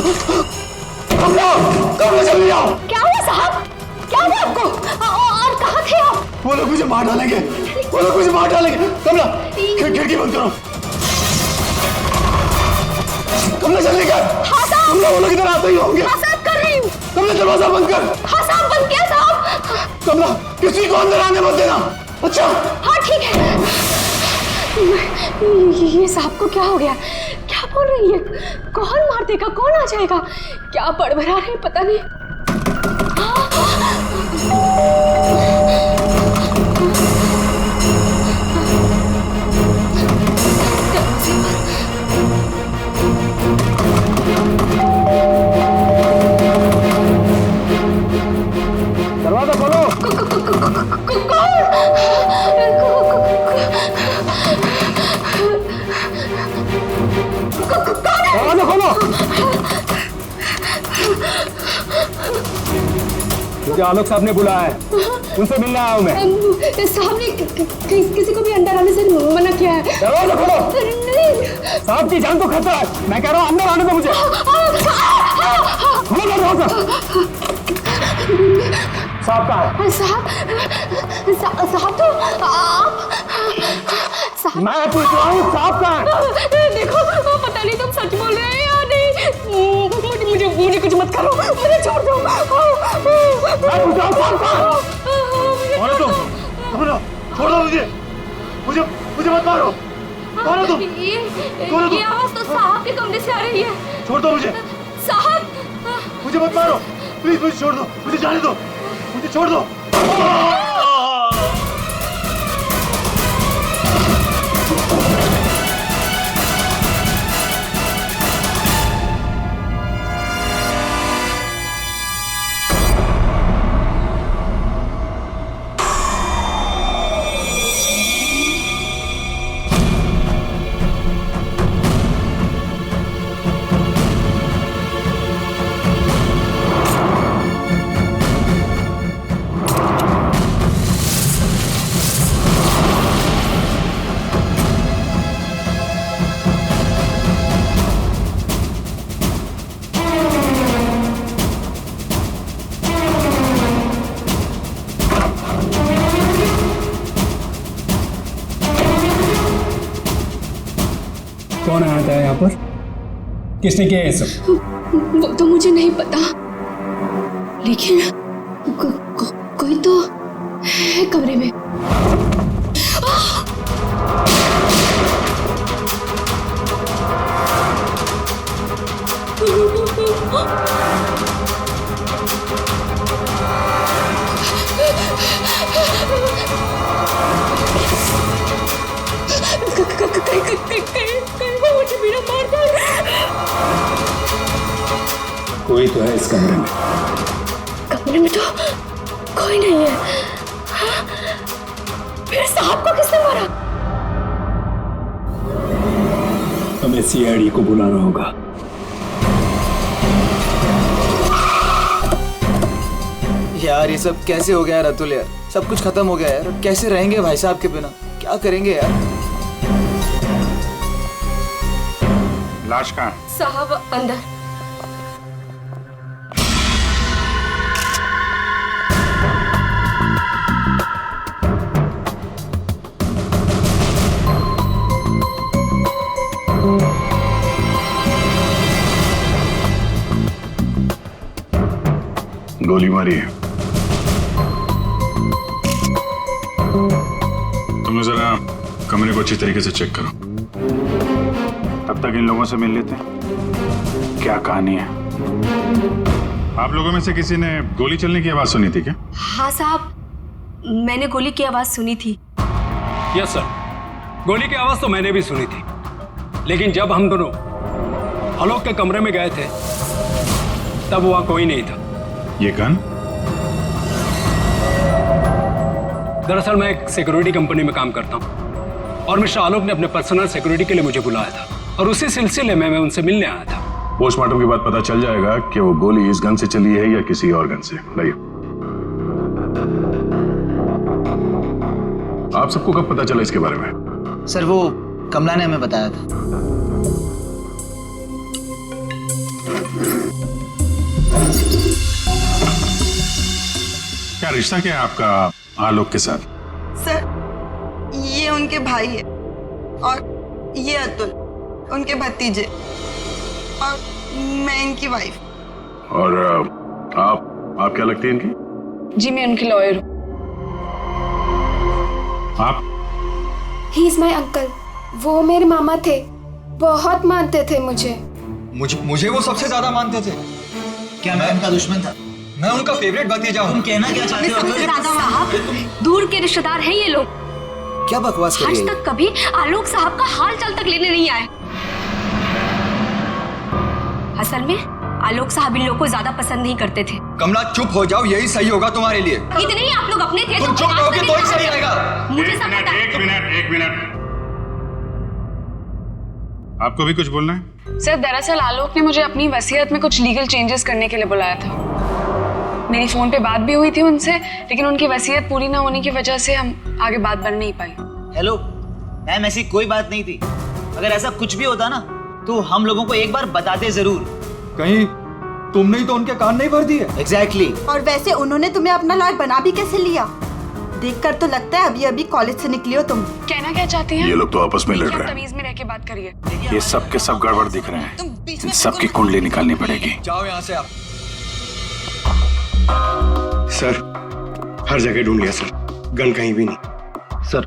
कमला, कमला जल्दी आओ। क्या हुआ साहब? क्या हुआ आपको? और कहाँ थे आप? वो लोग मुझे मार डालेंगे, वो लोग मुझे मार डालेंगे। कमला, खिड़की बंद करो। कमला जल्दी कर। हाँ साहब। कमला, वो लोग इधर आते ही होंगे। हाँ साहब, कर रही हूँ। कमला दरवाजा बंद कर। हाँ साहब, बंद किया साहब। कमला, किसी को अंदर आने मत देना। अच्छा? हाँ ठीक है। ये साहब को क्या हो गया? क्या बोल रही है? कौन मार देगा? कौन आ जाएगा? क्या बड़बड़ा रहे हैं, पता नहीं। दरवाजा खोलो। दरवाजा खोलो। मुझे आलोक साहब ने बुलाया है, उनसे मिलने आया हूँ मैं। साहब ने किसी को भी अंदर आने से मना किया है। दरवाजा खोलो। नहीं। साहब की जान को खतरा है, मैं कह रहा हूँ अंदर आने दो मुझे। खोलो दरवाजा। साहब कहाँ है? साहब तो आप साहब, मैं पूछ रहा हूँ साहब कहाँ है? देखो, पता नहीं तुम सच बोल रहे हैं या नहीं। मुझे कुछ मत करो, मुझे छोड़ दो। मैं पूछ रहा हूँ साहब कहाँ है? कौन है तुम? छोड़ दो मुझे, मुझे मत मारो। कौन है तुम? ये आवाज तो साहब के कमरे से आ रही है। छोड़ दो मुझे। साहब, मुझे मत मारो, प्लीज मुझे छोड़ दो, मुझे जाने दो, मुझे छोड़ दो। कौन आया था यहाँ पर? किसने किया ये सब? वो तो मुझे नहीं पता, लेकिन कोई तो है कमरे में। मुझे मेरा मार दो। कोई तो है इस कमरे में। कमरे में तो कोई नहीं है। हाँ? फिर साहब को किसने मारा? हमें सीआईडी को बुलाना होगा। यार ये सब कैसे हो गया रतुल यार? सब कुछ खत्म हो गया यार, कैसे रहेंगे भाई साहब के बिना? क्या करेंगे यार? लाश कहाँ? साहब अंदर। गोली मारी है। तुम जरा कमरे को अच्छी तरीके से चेक करो, तब तक इन लोगों से मिल लेते हैं। क्या कहानी है? आप लोगों में से किसी ने गोली चलने की आवाज सुनी थी क्या? हाँ साहब, मैंने गोली की आवाज सुनी थी। यस सर, गोली की आवाज तो मैंने भी सुनी थी, लेकिन जब हम दोनों आलोक के कमरे में गए थे तब वहां कोई नहीं था। ये गन? दरअसल मैं एक सिक्योरिटी कंपनी में काम करता हूं और मिस्टर आलोक ने अपने पर्सनल सिक्योरिटी के लिए मुझे बुलाया था और उसी सिलसिले में मैं उनसे मिलने आया था। पोस्टमार्टम के बाद पता चल जाएगा कि वो गोली इस गन से चली है या किसी और गन से। लाइए। आप सबको कब पता चला इसके बारे में? सर वो कमला ने हमें बताया था। रिश्ता क्या है आपका आलोक के साथ? सर, ये उनके भाई है और ये अतुल उनके भतीजे और मैं इनकी वाइफ। और आप क्या लगती हैं इनकी? जी मैं उनकी लॉयर हूँ। आप? He is my uncle. वो मेरे मामा थे, बहुत मानते थे मुझे। मुझे वो सबसे ज्यादा मानते थे। क्या मैं उनका दुश्मन था? मैं उनका फेवरेट भतीजा हूँ। तुम कहना क्या चाहते हो? साहब दूर के रिश्तेदार हैं ये लोग। क्या बकवास कर रही आज है? तक कभी आलोक साहब का हाल चाल तक लेने नहीं आए। असल में आलोक साहब इन लोगों को ज्यादा पसंद नहीं करते थे। कमला चुप हो जाओ, यही सही होगा तुम्हारे लिए। इतने ही आप लोग अपने थे। तुम चुप रहोगे तो ही सही रहेगा। मुझे सब पता है। एक मिनट। आपको भी कुछ बोलना है? सर दरअसल आलोक ने मुझे अपनी वसीयत में कुछ लीगल चेंजेस करने के लिए बुलाया था। मेरी फोन पे बात भी हुई थी उनसे, लेकिन उनकी वसीयत पूरी ना होने की वजह से हम आगे बात बढ़ नहीं पाई। हेलो मैम, ऐसी कोई बात नहीं थी। अगर ऐसा कुछ भी होता ना तो हम लोगों को एक बार बताते जरूर। कहीं तुमने ही तो उनके कान नहीं भर दिए। एग्जैक्टली। और वैसे उन्होंने तुम्हें अपना लॉयर बना भी कैसे लिया? देखकर तो लगता है अभी अभी कॉलेज से निकली हो तुम। कहना क्या चाहती हैं? ये लोग तो आपस में लड़ रहे हैं। तमीज में रह के बात करिए। ये सब के सब गड़बड़ दिख रहे हैं। इन सबकी कुंडली निकालनी पड़ेगी। जाओ यहाँ से आप। सर हर जगह ढूंढ लिया सर, गन कहीं भी नहीं। सर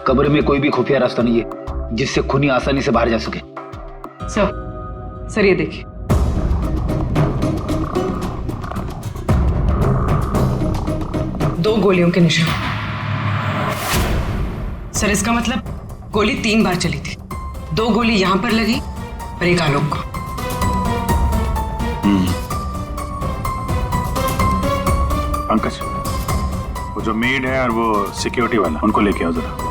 कब्र में कोई भी खुफिया रास्ता नहीं है जिससे खूनी आसानी से बाहर जा सके। सर ये देखिए। दो गोलियों के निशान। सर इसका मतलब गोली 3 बार चली थी। 2 गोली यहाँ पर लगी और एक आलोक को। पंकज, वो जो मेड है और वो सिक्योरिटी वाला, उनको लेके आओ जरा।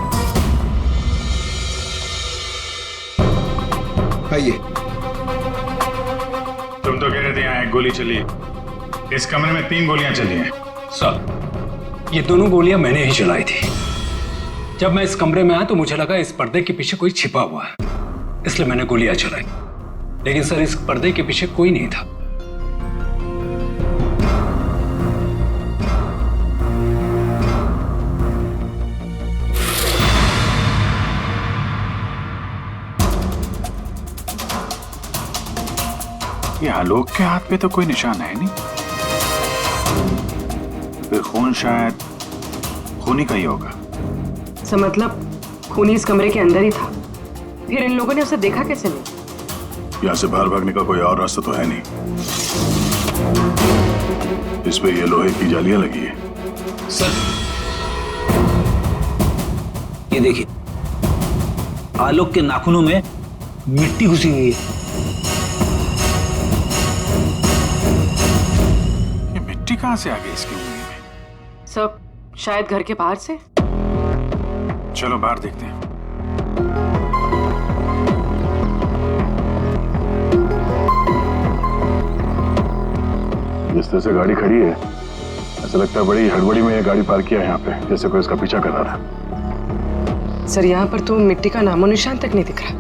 आइए। तुम तो कह रहे थे यहाँ 1 गोली चली, इस कमरे में 3 गोलियां चली हैं। सर ये दोनों गोलियां मैंने ही चलाई थी। जब मैं इस कमरे में आया तो मुझे लगा इस पर्दे के पीछे कोई छिपा हुआ है, इसलिए मैंने गोलियां चलाई। लेकिन सर इस पर्दे के पीछे कोई नहीं था। ये आलोक के हाथ पे तो कोई निशान है नहीं, फिर खून शायद खूनी का ही होगा। सर मतलब खूनी इस कमरे के अंदर ही था, फिर इन लोगों ने उसे देखा कैसे नहीं? यहाँ से बाहर भागने का कोई और रास्ता तो है नहीं। इस पे ये लोहे की जालियां लगी है। सर ये देखिए, आलोक के नाखूनों में मिट्टी घुसी हुई है। ये मिट्टी कहाँ से आ गई इसकी उंगली में? सब शायद घर के बाहर से। चलो बाहर देखते हैं। जिस तरह से गाड़ी खड़ी है, ऐसा लगता है बड़ी हड़बड़ी में ये गाड़ी पार्क किया है यहाँ पे, जैसे कोई इसका पीछा कर रहा था। सर यहाँ पर तो मिट्टी का नामो निशान तक नहीं दिख रहा।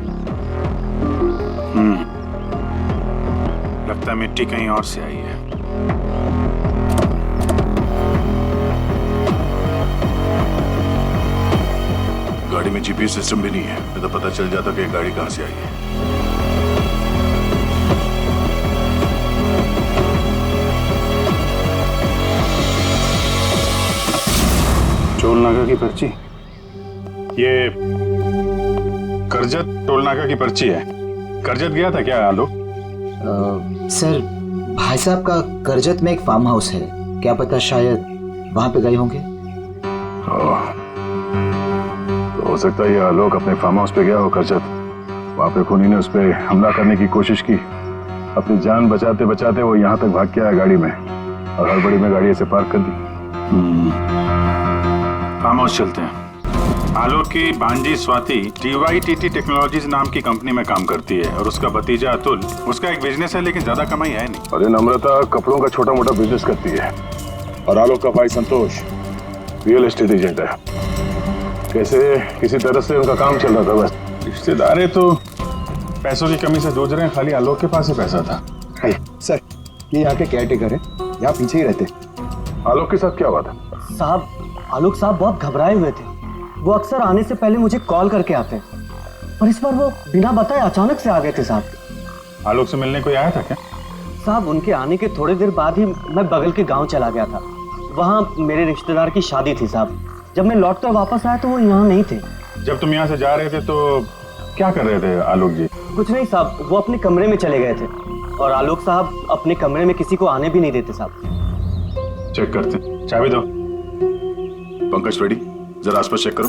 लगता है मिट्टी कहीं और से आई है। गाड़ी में जीपीएस सिस्टम भी नहीं है, नहीं तो पता चल जाता कि ये गाड़ी कहां से आई है। टोल नाका की पर्ची, ये करजत टोल नाका की पर्ची है। करजत गया था क्या आलोक? सर भाई साहब का करजत में एक फार्म हाउस है, क्या पता शायद वहां पे गए होंगे। तो हो सकता है ये आलोक अपने फार्म हाउस पे गया हो करजत। वहां पे खूनी ने उस पर हमला करने की कोशिश की, अपनी जान बचाते बचाते वो यहाँ तक भाग के आया गाड़ी में, और हड़बड़ी में गाड़ी ऐसे पार्क कर दी। फार्म हाउस चलते हैं। आलोक की भांजी स्वाति DYTT टेक्नोलॉजीज नाम की कंपनी में काम करती है, और उसका भतीजा अतुल, उसका एक बिजनेस है लेकिन ज्यादा कमाई है नहीं। और नम्रता कपड़ों का छोटा मोटा बिजनेस करती है, और आलोक का भाई संतोष रियल एस्टेट एजेंट है। कैसे किसी तरह से उनका काम चल रहा था बस। रिश्तेदार तो पैसों की कमी से जूझ रहे हैं, खाली आलोक के पास ही पैसा था। सर ये यहाँ के केयर टेकर है, यहाँ पीछे ही रहते। आलोक के साथ क्या हुआ था? साहब, आलोक साहब बहुत घबराए हुए थे। वो अक्सर आने से पहले मुझे कॉल करके आते हैं, पर इस बार वो बिना बताए अचानक से आ गए थे साहब। आलोक से मिलने कोई आया था क्या? साहब, उनके आने के थोड़ी देर बाद ही मैं बगल के गांव चला गया था। वहाँ मेरे रिश्तेदार की शादी थी साहब। जब मैं लौटकर वापस आया तो वो यहाँ नहीं थे। जब तुम यहाँ से जा रहे थे तो क्या कर रहे थे आलोक जी? कुछ नहीं साहब, वो अपने कमरे में चले गए थे और आलोक साहब अपने कमरे में किसी को आने भी नहीं देते साहब। चेक करते, चाबी दो। पंकज रेडी, जरा आसपास चेक करो।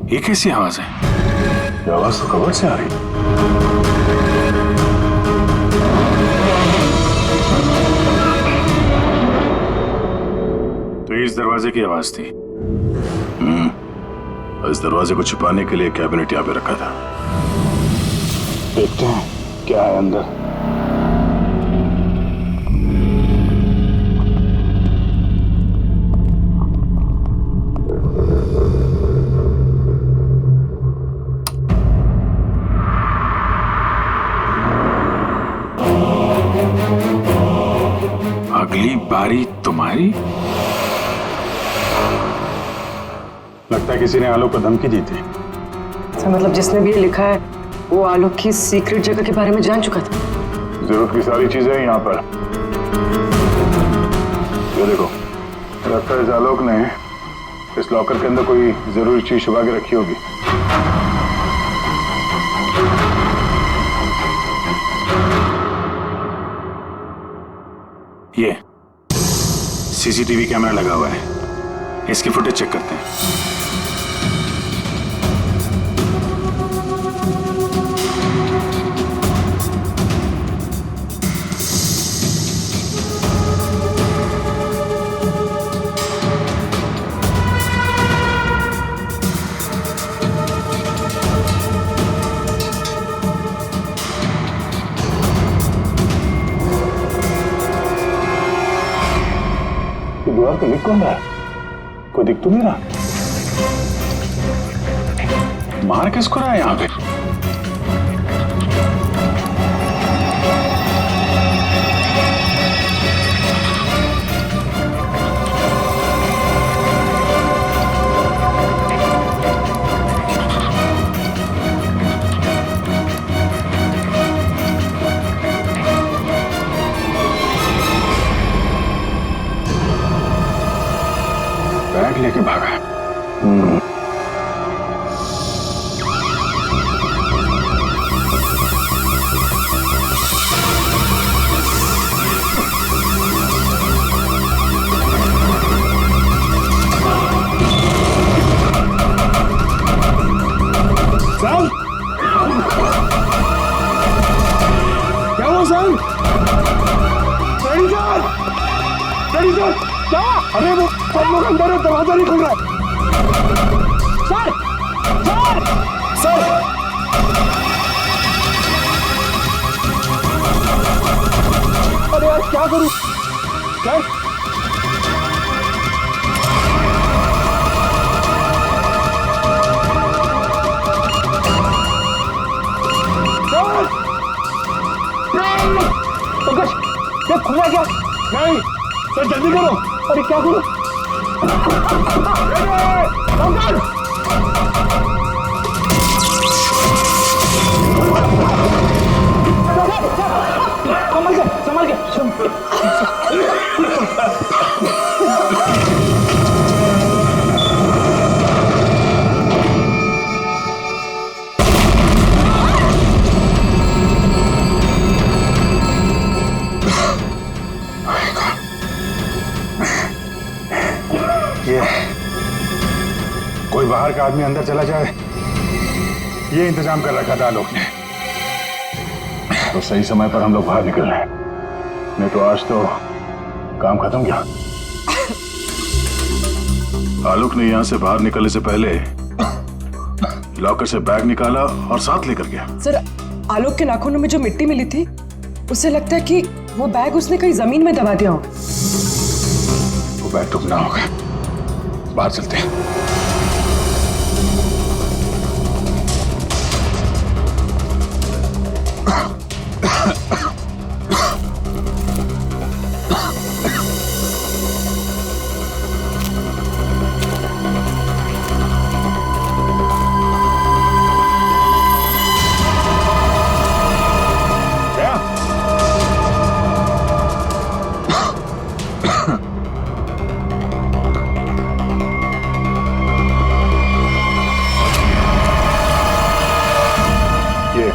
ये कैसी आवाज है? ये आवाज तो कबर से आ रही। तो इस दरवाजे की आवाज थी। इस दरवाजे को छुपाने के लिए कैबिनेट यहाँ पे रखा था। देखते हैं क्या है अंदर। अगली बारी तुम्हारी। लगता है किसी ने आलोक को धमकी दी थी। मतलब जिसने भी ये लिखा है वो आलोक की सीक्रेट जगह के बारे में जान चुका था। जरूरत की सारी चीजें हैं यहाँ पर। ये देखो, लगता है इस आलोक ने इस लॉकर के अंदर कोई जरूरी चीज छुपा के रखी होगी। ये सीसीटीवी कैमरा लगा हुआ है, इसकी फुटेज चेक करते हैं। दीवार पे लिख कौन रहा है? कोई दिख तो नहीं रहा। मार किसको रहा है यहाँ पे? बैग लेके भागा। सर, क्या हुआ सर? सर, क्या? अरे वो सब लोग अंदर है, दरवाजा नहीं खुल रहा है। सर, सर, सर, अरे यार क्या करूं? सर, पंकज, ये खुला क्या? नहीं सर, जल्दी करो। अरे क्या करूं? पंकज! संभल के। कोई बाहर का आदमी अंदर चला जाए ये इंतजाम कर रखा था आलोक ने। तो सही समय पर हम लोग बाहर निकल रहे हैं, नहीं तो आज तो काम खत्म गया। आलोक ने यहां से बाहर निकलने से पहले लॉकर से बैग निकाला और साथ लेकर गया। सर, आलोक के नाखूनों में जो मिट्टी मिली थी, उससे लगता है कि वो बैग उसने कहीं जमीन में दबा दिया होगा। वो बैग टूटना होगा, बाहर चलते हैं।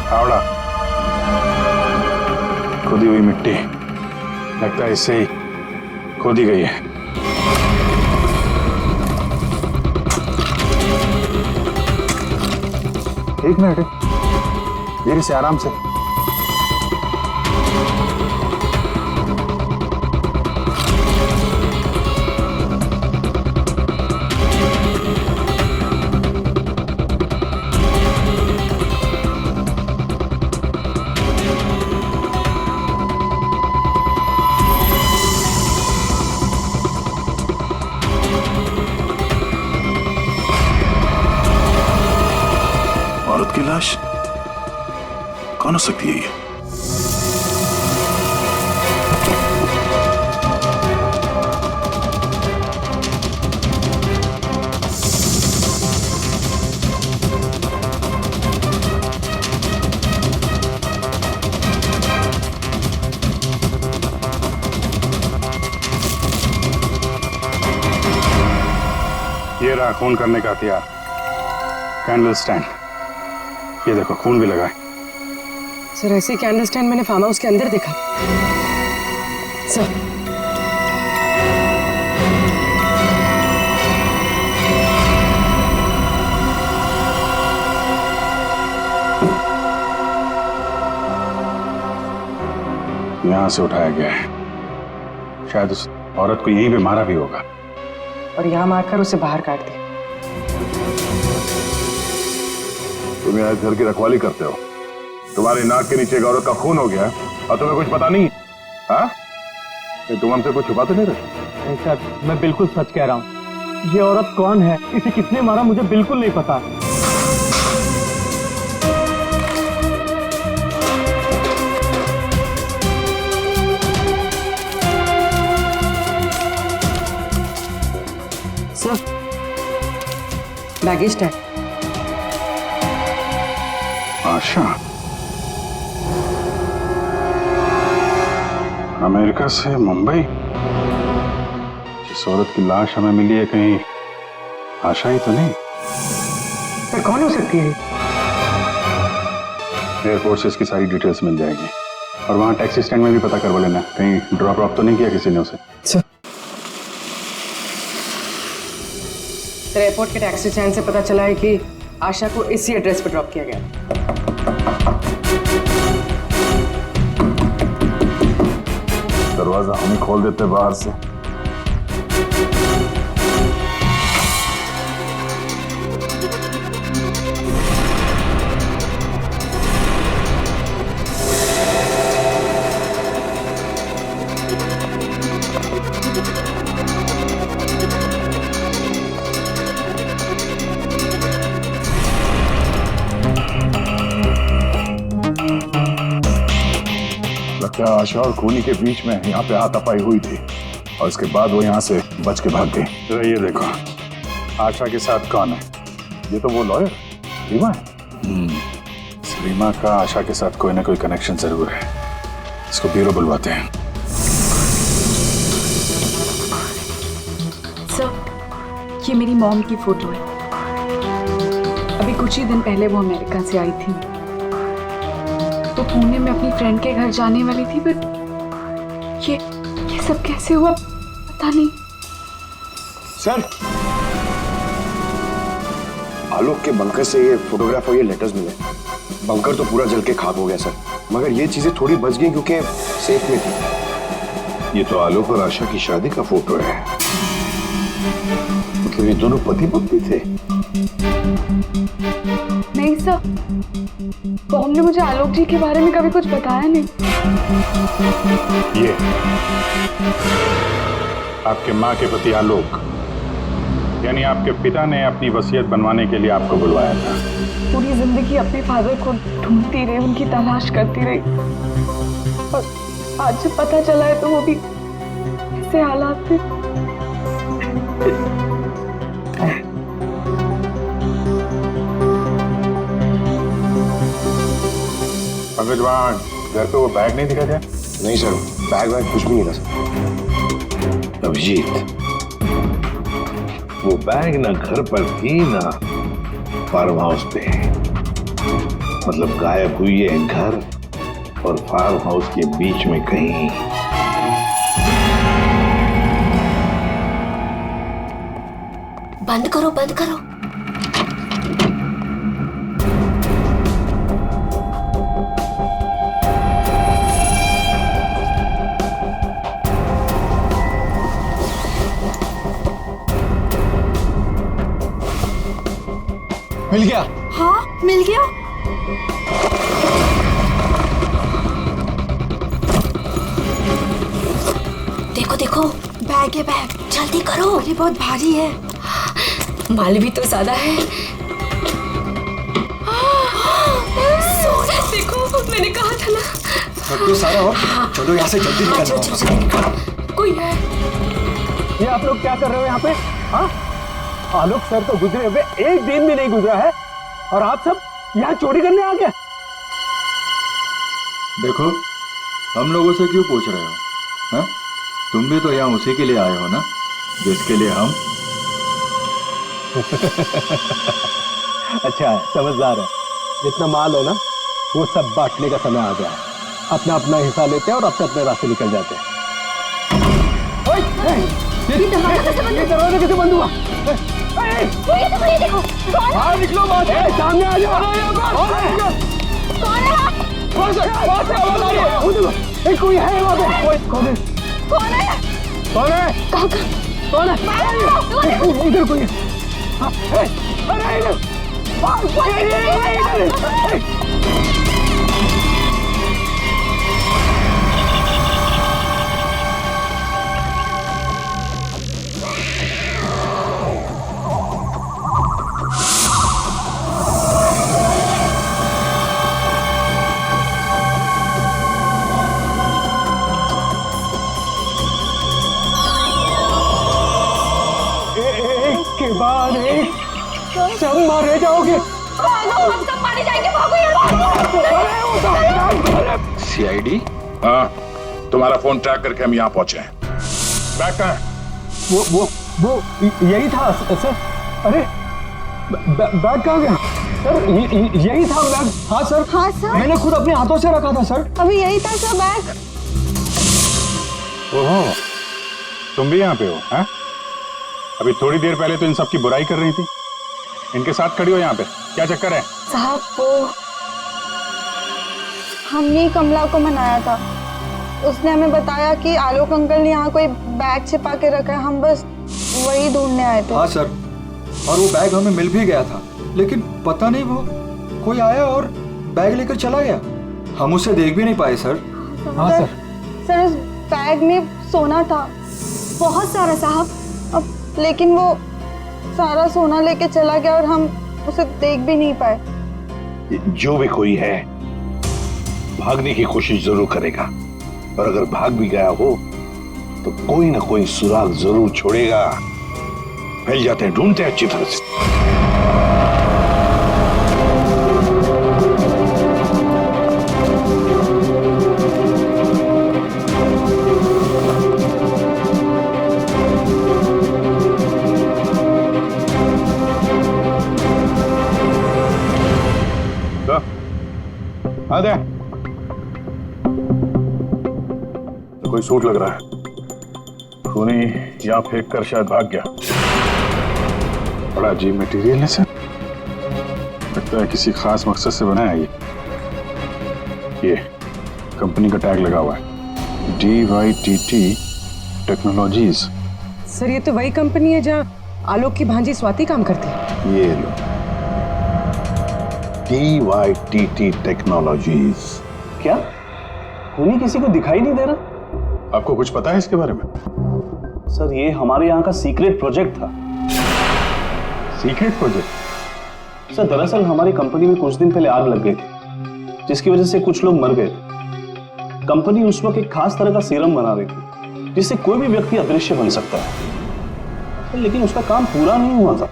हावड़ा, खोदी हुई मिट्टी, लगता है इससे ही खोदी गई है। एक मिनट, धीरे से, आराम से। औरत की लाश कौन हो सकती है ये? ये रहा खून करने का हथियार, कैंडल स्टैंड। ये देखो, खून भी लगा है। सर, ऐसे कैंडल स्टैंड मैंने फार्म हाउस के अंदर देखा। सर, यहां से उठाया गया है, शायद उस औरत को यहीं पे मारा भी होगा और यहाँ मारकर उसे बाहर काट दिया। तुम यहाँ घर की रखवाली करते हो, तुम्हारी नाक के नीचे एक औरत का खून हो गया और तुम्हें कुछ पता नहीं? हाँ, तुम हमसे कुछ छुपाते नहीं रहे? नहीं सर, मैं बिल्कुल सच कह रहा हूँ। ये औरत कौन है, इसे किसने मारा, मुझे बिल्कुल नहीं पता। Sir, baggage tag. Asha, America से मुंबई। जिस औरत की लाश हमें मिली है, कहीं आशा ही तो नहीं? सर, कौन हो सकती है? एयरपोर्ट से इसकी सारी डिटेल्स मिल जाएगी और वहां टैक्सी स्टैंड में भी पता करवा लेना, कहीं ड्रॉप ड्रॉप तो नहीं किया किसी ने उसे। सर, एयरपोर्ट के टैक्सी स्टैंड से पता चला है कि आशा को इसी एड्रेस पर ड्रॉप किया गया। दरवाजा हम ही खोल देते बाहर से। लगता है आशा और खूनी के बीच में यहाँ पे हाथापाई हुई थी और इसके बाद वो यहाँ से बच के भाग गई। तो ये देखो, आशा के साथ कौन है? ये तो वो लॉयर रीमा है। रीमा का आशा के साथ कोई ना कोई कनेक्शन जरूर है। इसको ब्यूरो बुलवाते हैं। सर, ये मेरी मॉम की फोटो है। अभी कुछ ही दिन पहले वो अमेरिका से आई थी, तो पुणे में अपनी फ्रेंड के घर जाने वाली थी, बट ये सब कैसे हुआ पता नहीं। सर, आलोक के बंकर से ये फोटोग्राफ और ये लेटर्स मिले। बंकर तो पूरा जल के खाक हो गया सर, मगर ये चीजें थोड़ी बच गई क्योंकि सेफ में थी। ये तो आलोक और आशा की शादी का फोटो है। मतलब ये दोनों पति पत्नी थे? नहीं सर, बॉम ने मुझे आलोक जी के बारे में कभी कुछ बताया नहीं। ये आपके माँ के पति आलोक, यानी आपके पिता ने अपनी वसीयत बनवाने के लिए आपको बुलवाया था। पूरी जिंदगी अपने फादर को ढूंढती रही, उनकी तलाश करती रही, और आज जब पता चला है तो वो भी ऐसे हालात थे। पंकज, वहाँ घर पे वो बैग नहीं दिखा था? नहीं सर, बैग वैग कुछ भी नहीं था सर। अभिजीत, वो बैग ना घर पर थी ना फार्म हाउस पे। मतलब गायब हुई है घर और फार्म हाउस के बीच में कहीं। बंद करो, बंद करो। मिल गया? हाँ, मिल गया। देखो देखो, बैग है, बैग। जल्दी करो। ये बहुत भारी है। माल भी तो ज्यादा है। सोना, देखो मैंने कहा था ना। तो सारा हो, चलो यहाँ से जल्दी निकलना। कोई है? ये आप लोग क्या कर रहे हो यहाँ पे? हाँ, आलोक सर तो गुजरे हुए एक दिन भी नहीं गुजरा है और आप सब यहाँ चोरी करने आ गए। देखो, हम लोगों से क्यों पूछ रहे हो? हाँ? तुम भी तो यहाँ उसी के लिए आए हो ना, जिसके लिए हम। अच्छा है, समझदार है। जितना माल है ना, वो सब बांटने का समय आ गया है। अपना अपना हिस्सा लेते हैं और अपने अपने रास्ते निकल जाते हैं। ये दरवाजा कैसे बंद हुआ? ये देखो, बाहर निकलो, सामने आ जाओ। कोई है वहाँ पे? कौन है? कौन है? कौन है? कौन है? इधर कोई है। अरे इधर। के बाद एक सब मारे जाओगे। हम सब मारे जाएंगे। भागो। सीआईडी? हाँ, तुम्हारा फोन ट्रैक करके हम यहाँ पहुंचे हैं। बैग कहाँ है? वो यही था सर। अरे बैग कहाँ गया? सर यही था बैग। हाँ सर। हाँ सर, मैंने खुद अपने हाथों से रखा था सर। अभी यही था सर बैग। ओहो, तुम भी यहाँ पे हो? हैं? अभी थोड़ी देर पहले तो इन सब की बुराई कर रही थी, इनके साथ खड़ी हो यहाँ पे, क्या चक्कर है? साहब, वो हमने कमला को मनाया था। उसने हमें बताया कि आलोक अंकल ने यहाँ कोई बैग छिपा के रखा है। हम बस वही ढूंढने आए थे। हाँ सर, और वो बैग हमें मिल भी गया था, लेकिन पता नहीं वो कोई आया और बैग लेकर चला गया। हम उसे देख भी नहीं पाए सर। हाँ सर। सर, उस बैग में सोना था, बहुत सारा साहब। अब लेकिन वो सारा सोना लेके चला गया और हम उसे देख भी नहीं पाए। जो भी कोई है भागने की कोशिश जरूर करेगा, और अगर भाग भी गया हो तो कोई ना कोई सुराग जरूर छोड़ेगा। फैल जाते हैं, ढूंढते हैं अच्छी तरह से। आ दे। तो कोई सूट लग रहा है, खूनी यहाँ फेंक कर शायद भाग गया। बड़ा अजीब मटेरियल है सर। लगता है किसी खास मकसद से बना है ये कंपनी का टैग लगा हुआ है DYTT टेक्नोलॉजीज। सर ये तो वही कंपनी है जहाँ आलोक की भांजी स्वाति काम करती है। ये लो DYTT टेक्नोलॉजीज। क्या खूनी किसी को दिखाई नहीं दे रहा? आपको कुछ पता है इसके बारे में? सर ये हमारे यहाँ का सीक्रेट प्रोजेक्ट था। Secret project? सर दरअसल हमारी कंपनी में कुछ दिन पहले आग लग गई थी, जिसकी वजह से कुछ लोग मर गए थे। कंपनी उस वक्त एक खास तरह का सीरम बना रही थी, जिससे कोई भी व्यक्ति अदृश्य बन सकता है, लेकिन उसका काम पूरा नहीं हुआ था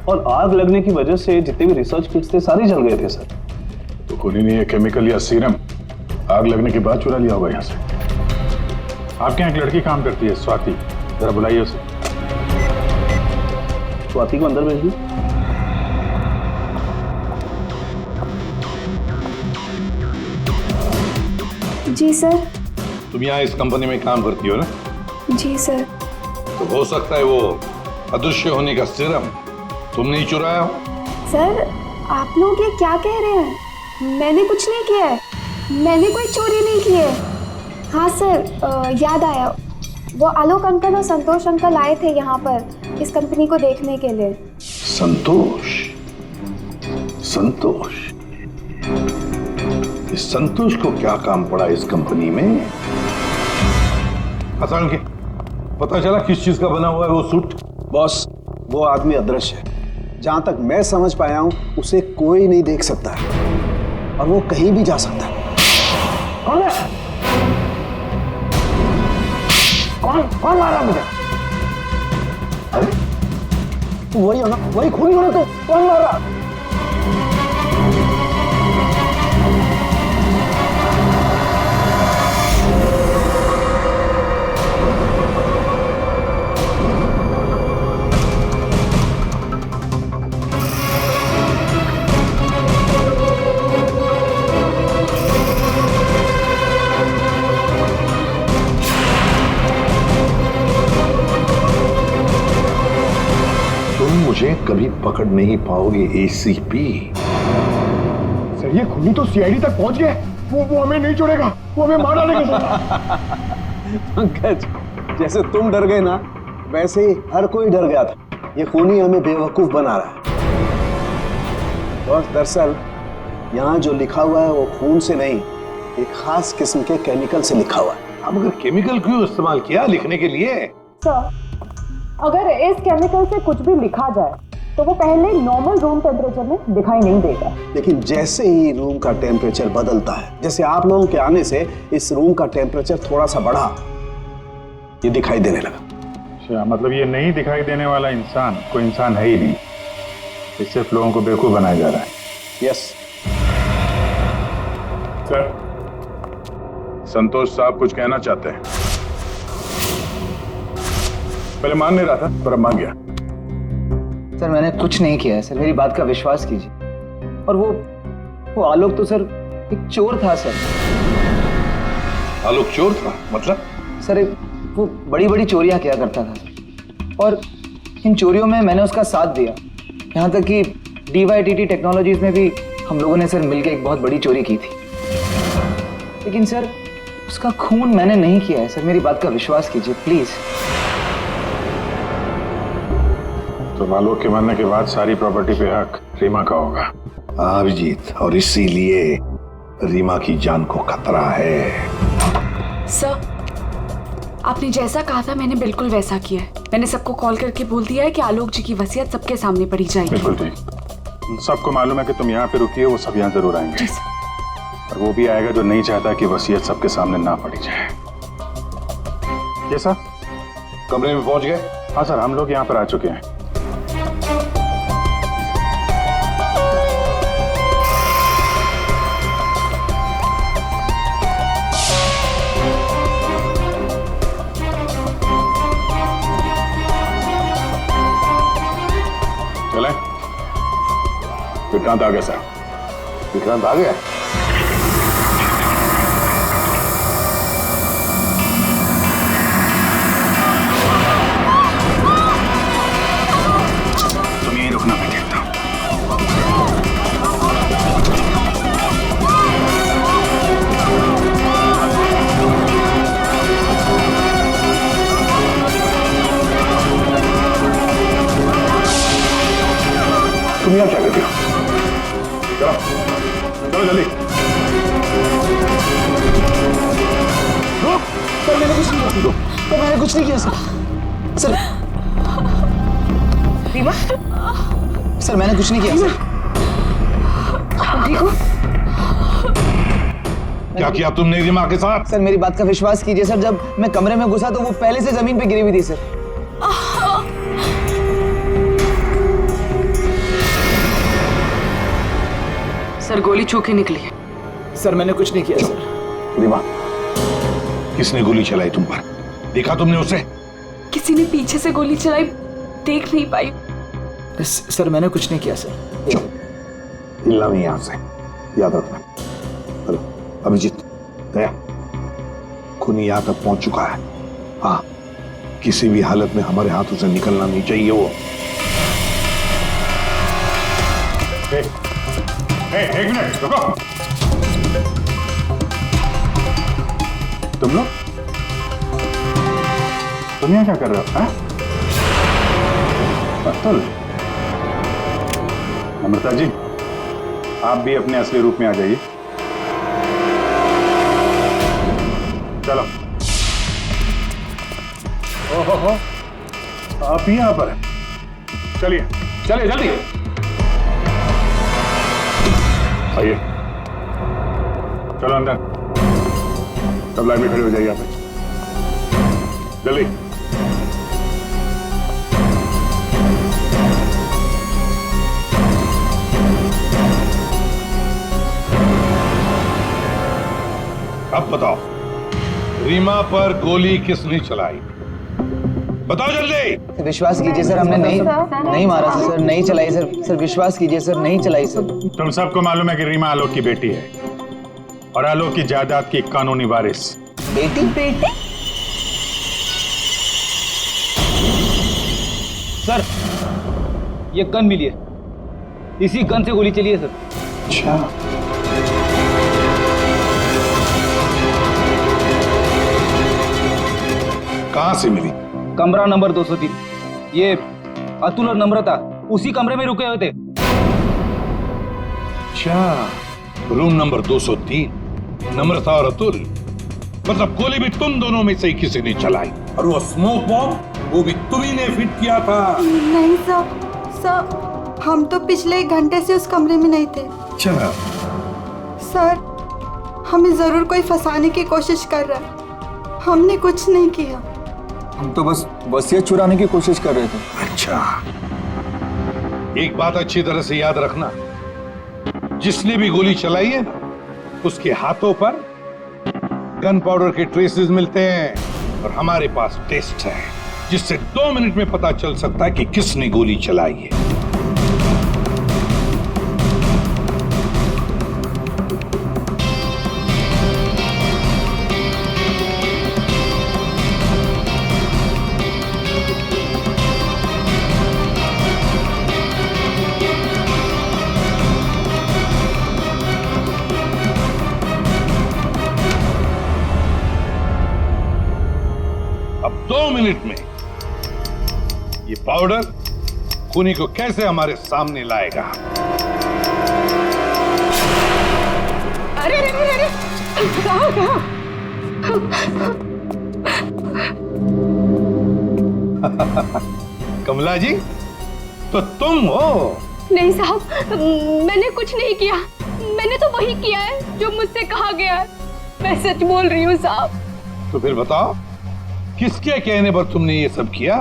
और आग लगने की वजह से जितने भी रिसर्च किट्स थे सारे जल गए थे। सर तो खूनी ने ये केमिकल या सीरम आग लगने के बाद चुरा लिया होगा यहाँ से। आपके यहाँ एक लड़की काम करती है स्वाति, जरा बुलाइए उसे। स्वाति को अंदर भेजिए। जी सर। तुम यहाँ इस कंपनी में काम करती हो ना? जी सर। तो हो सकता है वो अदृश्य होने का सीरम तुमने ही चुराया हो। सर आप लोग ये क्या कह रहे हैं? मैंने कुछ नहीं किया है, मैंने कोई चोरी नहीं की है। हाँ सर याद आया, वो आलोक अंकल और संतोष अंकल आए थे यहाँ पर इस कंपनी को देखने के लिए। संतोष? संतोष? इस संतोष को क्या काम पड़ा इस कंपनी में? हसन के पता चला किस चीज का बना हुआ है वो सूट? बॉस वो आदमी अदृश्य है, जहां तक मैं समझ पाया हूं उसे कोई नहीं देख सकता है और वो कहीं भी जा सकता है। कौन है? कौन मारा मुझे? अरे वही हो ना, वही खूनी हो ना। तो कौन मारा? मुझे कभी पकड़ नहीं पाओगे ACP। सर ये खूनी तो CID तक पहुंच गए। वो हमें नहीं छोड़ेगा, वो हमें मार डालेगा। पंकज जैसे तुम डर गए ना, वैसे ही हर कोई डर गया था। ये खूनी हमें बेवकूफ बना रहा है। और दरअसल यहाँ जो लिखा हुआ है वो खून से नहीं, एक खास किस्म के केमिकल से लिखा हुआ है। अब अगर केमिकल क्यों इस्तेमाल किया लिखने के लिए? सर अगर इस केमिकल से कुछ भी लिखा जाए तो वो पहले नॉर्मल रूम टेम्परेचर में दिखाई नहीं देगा, लेकिन जैसे ही रूम का टेम्परेचर बदलता है, जैसे आप लोगों के आने से इस रूम का टेम्परेचर थोड़ा सा बढ़ा, ये दिखाई देने लगा। अच्छा, मतलब ये नहीं दिखाई देने वाला इंसान कोई इंसान है ही नहीं, ये सिर्फ लोगों को बेवकूफ बनाया जा रहा है। यस सर, संतोष साहब कुछ कहना चाहते हैं। पहले मान नहीं रहा था पर अब मान गया। सर मैंने कुछ नहीं किया है सर, मेरी बात का विश्वास कीजिए। और वो आलोक तो सर एक चोर था सर। आलोक चोर था? मतलब? सर वो बड़ी बड़ी चोरियां किया करता था और इन चोरियों में मैंने उसका साथ दिया। यहाँ तक कि DYTT टेक्नोलॉजीज में भी हम लोगों ने सर मिलकर एक बहुत बड़ी चोरी की थी। लेकिन सर उसका खून मैंने नहीं किया है सर, मेरी बात का विश्वास कीजिए प्लीज। तो आलोक के मरने के बाद सारी प्रॉपर्टी पे हक रीमा का होगा। अभिजीत, और इसीलिए रीमा की जान को खतरा है। सर आपने जैसा कहा था मैंने बिल्कुल वैसा किया है। मैंने सबको कॉल करके बोल दिया है कि आलोक जी की वसीयत सबके सामने पड़ी जाएगी। बिल्कुल ठीक, सबको मालूम है कि तुम यहाँ पे रुकी हो, वो सब यहाँ जरूर आएंगे। और वो भी आएगा जो नहीं चाहता कि वसीयत सबके सामने ना पड़ी जाए। ये सर कमरे में पहुंच गए? हाँ सर, हम लोग यहाँ पर आ चुके हैं। चले, विक्रांत आ गया सर। विक्रांत आ गया? तुम यहीं रुकना, मैं देखता हूं। तुम यहाँ क्या कर रहे हो? चलो चलो जल्दी। सर मैंने कुछ नहीं किया। सर मैंने कुछ नहीं किया सर। सर रीमा, सर मैंने कुछ नहीं किया सर। ठीक हो? क्या किया तुमने रीमा के साथ? सर मेरी बात का विश्वास कीजिए सर, जब मैं कमरे में घुसा तो वो पहले से जमीन पे गिरी हुई थी सर। सर गोली छू के निकली है। सर मैंने कुछ नहीं किया सर। रीमा, किसने गोली चलाई तुम पर? देखा तुमने उसे? किसी ने पीछे से गोली चलाई, देख नहीं पाई। सर मैंने कुछ नहीं किया सर। हिलना नहीं यहां से, याद रखना। हेलो अभिजीत, दया, खूनी यहां तक पहुंच चुका है। हाँ, किसी भी हालत में हमारे हाथों से निकलना नहीं चाहिए वो। एक मिनट रुको। तुम लोग तुम यहाँ क्या कर रहे हो? हाँ? अतुल, अमृता जी, आप भी अपने असली रूप में आ जाइए। चलो। ओहो, आप ही यहाँ पर हैं। चलिए चलिए जल्दी आइए। चलो अंदर, सब लाइन में खड़े हो जाइए आप जल्दी। अब बताओ, रीमा पर गोली किसने चलाई? बताओ जल्दी। विश्वास कीजिए सर, हमने नहीं मारा सर। नहीं चलाई सर। सर विश्वास कीजिए सर, नहीं चलाई सर। तुम सबको मालूम है कि रीमा आलोक की बेटी है और आलोक की जायदाद की कानूनी वारिस। बेटी? बेटी? सर ये गन मिली है, इसी गन से गोली चली है सर। अच्छा, कहां से मिली? कमरा नंबर 203। ये अतुल और नम्रता उसी कमरे में रुके हुए थे। अच्छा, रूम नंबर 203, नम्रता और अतुल। मतलब गोली भी तुम दोनों में से ही किसी ने चलाई, और वो स्मोक बॉम्ब वो भी तुम्ही ने फिट किया था। नहीं सर, हम तो पिछले 1 घंटे से उस कमरे में नहीं थे। अच्छा सर, हमें जरूर कोई फंसाने की कोशिश कर रहा है। हमने कुछ नहीं किया। हम तो बस वसीयत चुराने की कोशिश कर रहे थे। अच्छा, एक बात अच्छी तरह से याद रखना, जिसने भी गोली चलाई है उसके हाथों पर गन पाउडर के ट्रेसेस मिलते हैं, और हमारे पास टेस्ट है जिससे 2 मिनट में पता चल सकता है कि किसने गोली चलाई है। अब 2 मिनट में ये पाउडर खूनी को कैसे हमारे सामने लाएगा? अरे अरे अरे अरे, कहाँ कहाँ? कमला जी, तो तुम हो? नहीं साहब, मैंने कुछ नहीं किया। मैंने तो वही किया है जो मुझसे कहा गया है। मैं सच बोल रही हूँ साहब। तो फिर बताओ, किसके कहने पर तुमने ये सब किया?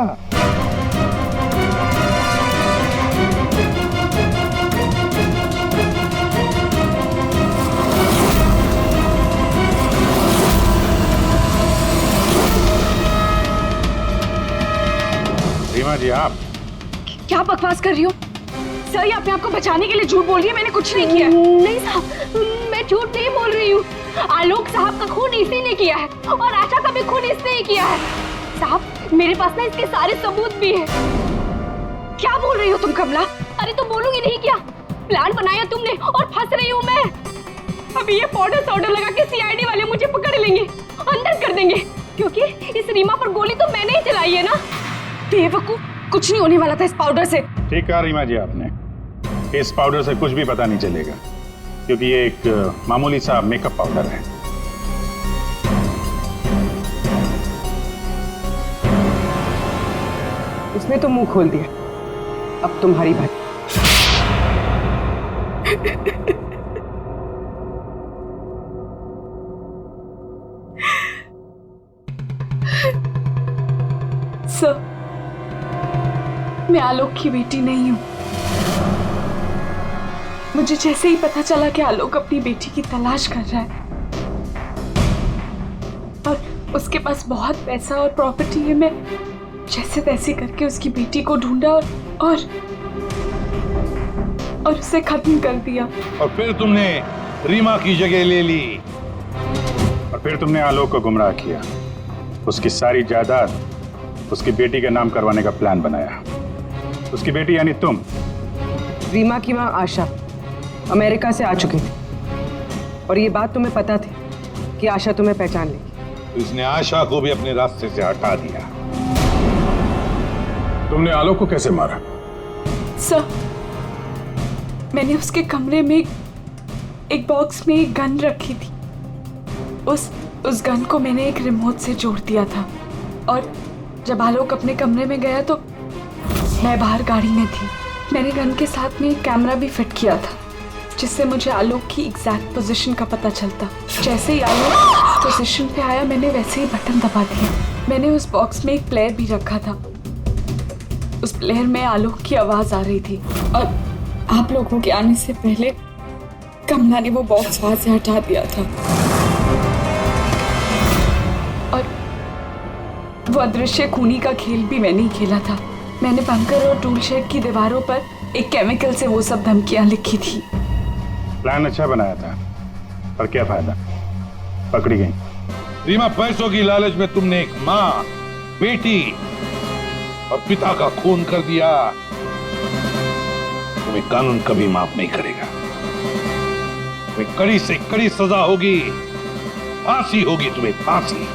रीमा जी, आप क्या बकवास कर रही हो? सर, ये अपने आप को बचाने के लिए झूठ बोल रही है। मैंने कुछ नहीं किया। नहीं साहब, मैं झूठ नहीं बोल रही हूँ। आलोक साहब का खून इसी ने किया है और आशा का भी खून इसने ही किया है। साहब, मेरे पास ना इसके सारे सबूत भी हैं। क्या बोल रही हो तुम कमला? अरे तो बोलूंगी नहीं क्या? प्लान बनाया तुमने और फंस रही हूँ मैं। अभी ये पाउडर लगा के सीआईडी वाले मुझे पकड़ लेंगे, अंदर कर देंगे, क्योंकि इस रीमा पर गोली तो मैंने ही चलाई है ना। बेवकूफ, कुछ नहीं होने वाला था इस पाउडर से। ठीक कहा रीमा जी आपने, इस पाउडर से कुछ भी पता नहीं चलेगा, क्योंकि ये एक मामूली सा मेकअप पाउडर है। उसने तो मुंह खोल दिया, अब तुम्हारी बात। सर, मैं आलोक की बेटी नहीं हूं। मुझे जैसे ही पता चला कि आलोक अपनी बेटी की तलाश कर रहा है और उसके पास बहुत पैसा और प्रॉपर्टी है, मैं जैसे तैसे करके उसकी बेटी को ढूंढा और उसे खत्म कर दिया। और फिर तुमने रीमा की जगह ले ली। और फिर तुमने आलोक को गुमराह किया, उसकी सारी जायदाद उसकी बेटी के नाम करवाने का प्लान बनाया। उसकी बेटी यानी तुम। रीमा की मां आशा अमेरिका से आ चुकी थी और ये बात तुम्हें पता थी कि आशा तुम्हें पहचान लेगी। इसने आशा को भी अपने रास्ते से हटा दिया। तुमने आलोक को कैसे मारा? सर, मैंने उसके कमरे में एक बॉक्स में एक गन रखी थी। उस गन को मैंने एक रिमोट से जोड़ दिया था और जब आलोक अपने कमरे में गया तो मैं बाहर गाड़ी में थी। मैंने गन के साथ में एक कैमरा भी फिट किया था जिससे मुझे आलोक की एग्जैक्ट पोजीशन का पता चलता। जैसे ही आलोक पोजीशन पे आया मैंने वैसे ही बटन दबा दिया। मैंने उस बॉक्स में एक प्लेयर भी रखा था। उस प्लेयर में आलोक की आवाज आ रही थी और आप लोगों के आने से पहले कमला ने वो बॉक्स वहां से हटा दिया था और वो अदृश्य खूनी का खेल भी मैंने ही खेला था। मैंने बंकर और टूल शेड की दीवारों पर एक केमिकल से वो सब धमकियां लिखी थी। प्लान अच्छा बनाया था, पर क्या फायदा, पकड़ी गई। रीमा, पैसों की लालच में तुमने एक माँ, बेटी और पिता का खून कर दिया। तुम्हें कानून कभी माफ नहीं करेगा। तुम्हें कड़ी से कड़ी सजा होगी, फांसी होगी तुम्हें, फांसी।